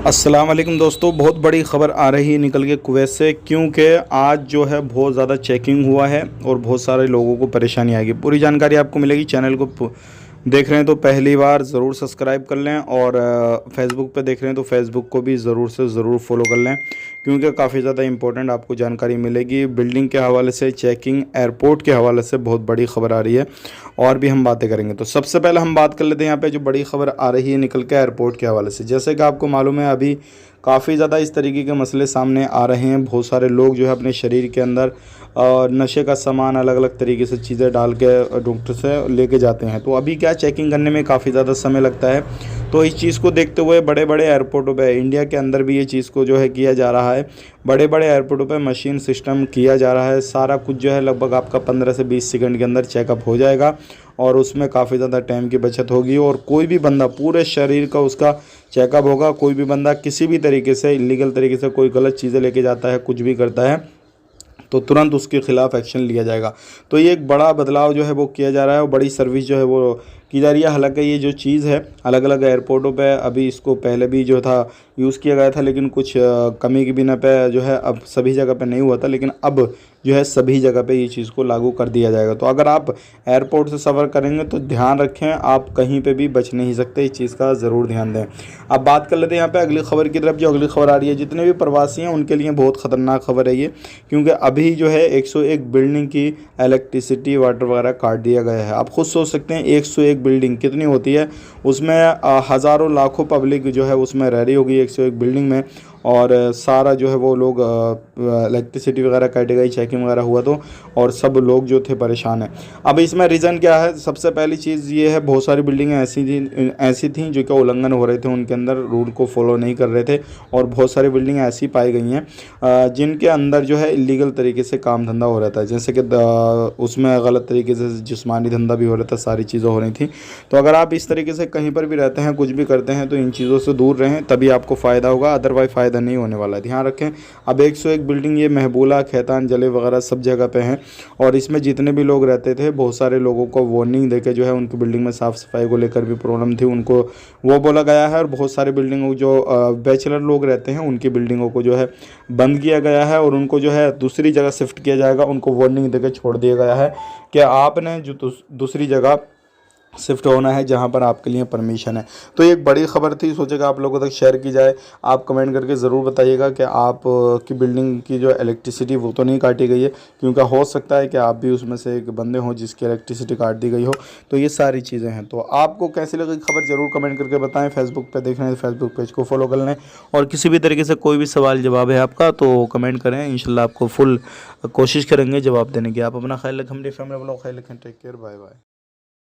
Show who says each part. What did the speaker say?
Speaker 1: अस्सलाम वालेकुम दोस्तों, बहुत बड़ी ख़बर आ रही है निकल के कुवैत से, क्योंकि आज जो है बहुत ज़्यादा चेकिंग हुआ है और बहुत सारे लोगों को परेशानी आएगी। पूरी जानकारी आपको मिलेगी। चैनल को देख रहे हैं तो पहली बार ज़रूर सब्सक्राइब कर लें, और फेसबुक पे देख रहे हैं तो फेसबुक को भी ज़रूर से ज़रूर फॉलो कर लें, क्योंकि काफ़ी ज़्यादा इंपॉर्टेंट आपको जानकारी मिलेगी। बिल्डिंग के हवाले से, चेकिंग, एयरपोर्ट के हवाले से बहुत बड़ी ख़बर आ रही है, और भी हम बातें करेंगे। तो सबसे पहले हम बात कर लेते हैं यहाँ पे जो बड़ी ख़बर आ रही है निकल के एयरपोर्ट के हवाले से। जैसे कि आपको मालूम है, अभी काफ़ी ज़्यादा इस तरीके के मसले सामने आ रहे हैं। बहुत सारे लोग जो है अपने शरीर के अंदर नशे का सामान अलग अलग तरीके से चीज़ें डाल के डॉक्टर से लेके जाते हैं। तो अभी क्या, चेकिंग करने में काफ़ी ज़्यादा समय लगता है। तो इस चीज़ को देखते हुए बड़े बड़े एयरपोर्टों पे, इंडिया के अंदर भी ये चीज़ को जो है किया जा रहा है। बड़े बड़े एयरपोर्टों पे मशीन सिस्टम किया जा रहा है। सारा कुछ जो है लगभग आपका 15 से 20 सेकंड के अंदर चेकअप हो जाएगा, और उसमें काफ़ी ज़्यादा टाइम की बचत होगी। और कोई भी बंदा, पूरे शरीर का उसका चेकअप होगा। कोई भी बंदा किसी भी तरीके से, इलीगल तरीके से कोई गलत चीज़ें लेके जाता है, कुछ भी करता है, तो तुरंत उसके खिलाफ़ एक्शन लिया जाएगा। तो ये एक बड़ा बदलाव जो है वो किया जा रहा है, और बड़ी सर्विस जो है वो की जा रही है। हालांकि ये जो चीज़ है अलग अलग एयरपोर्टों पे, अभी इसको पहले भी जो था यूज़ किया गया था, लेकिन कुछ कमी की बिना पे जो है अब सभी जगह पे नहीं हुआ था, लेकिन अब जो है सभी जगह पे ये चीज़ को लागू कर दिया जाएगा। तो अगर आप एयरपोर्ट से सफ़र करेंगे तो ध्यान रखें, आप कहीं पे भी बच नहीं सकते। इस चीज़ का ज़रूर ध्यान दें। अब बात कर लेते हैं यहाँ पे अगली खबर की तरफ। जो अगली खबर आ रही है, जितने भी प्रवासी हैं उनके लिए बहुत ख़तरनाक खबर है ये, क्योंकि अभी जो है 101 बिल्डिंग की इलेक्ट्रिसिटी, वाटर वगैरह काट दिया गया है। आप खुद सोच सकते हैं 101 बिल्डिंग कितनी होती है, उसमें हज़ारों लाखों पब्लिक जो है उसमें रह रही होगी 101 बिल्डिंग में, और सारा जो है वो लोग इलेक्ट्रिसिटी वगैरह काटी गई, चेकिंग वगैरह हुआ तो, और सब लोग जो थे परेशान हैं। अब इसमें रीज़न क्या है? सबसे पहली चीज़ ये है, बहुत सारी बिल्डिंगें ऐसी थीं जो कि उल्लंघन हो रहे थे, उनके अंदर रूल को फॉलो नहीं कर रहे थे, और बहुत सारी बिल्डिंगें ऐसी पाई गई हैं जिनके अंदर जो है इलीगल तरीके से काम धंधा हो रहा था। जैसे कि उसमें गलत तरीके से जिस्मानी धंधा भी हो रहा था, सारी चीज़ें हो रही थी। तो अगर आप इस तरीके से कहीं पर भी रहते हैं, कुछ भी करते हैं, तो इन चीज़ों से दूर रहें, तभी आपको फ़ायदा होगा, अदरवाइज़ फ़ायदा नहीं होने वाला है। ध्यान रखें। अब 101 बिल्डिंग ये महबूला, खैतान, जले वगैरह सब जगह पे हैं, और इसमें जितने भी लोग रहते थे, बहुत सारे लोगों को वार्निंग देके जो है उनकी बिल्डिंग में साफ़ सफाई को लेकर भी प्रॉब्लम थी, उनको वो बोला गया है। और बहुत सारी बिल्डिंगों जो बैचलर लोग रहते हैं उनकी बिल्डिंगों को जो है बंद किया गया है, और उनको जो है दूसरी जगह शिफ्ट किया जाएगा। उनको वार्निंग देकर छोड़ दिया गया है कि आपने जो दूसरी जगह शिफ्ट होना है जहां पर आपके लिए परमिशन है। तो ये एक बड़ी खबर थी, सोचेगा आप लोगों तक शेयर की जाए। आप कमेंट करके ज़रूर बताइएगा कि आप की बिल्डिंग की जो इलेक्ट्रिसिटी वो तो नहीं काटी गई है, क्योंकि हो सकता है कि आप भी उसमें से एक बंदे हों जिसकी इलेक्ट्रिसिटी काट दी गई हो। तो ये सारी चीज़ें हैं। तो आपको कैसी लगी खबर ज़रूर कमेंट करके बताएं। फेसबुक पे देख रहे हैं तो फेसबुक पेज को फॉलो कर लें, और किसी भी तरीके से कोई भी सवाल जवाब है आपका तो कमेंट करें, इंशाल्लाह आपको फुल कोशिश करेंगे जवाब देने की। आप अपना ख्याल रखें, अपनी फैमिली वालों का ख्याल रखें। Take care, bye bye.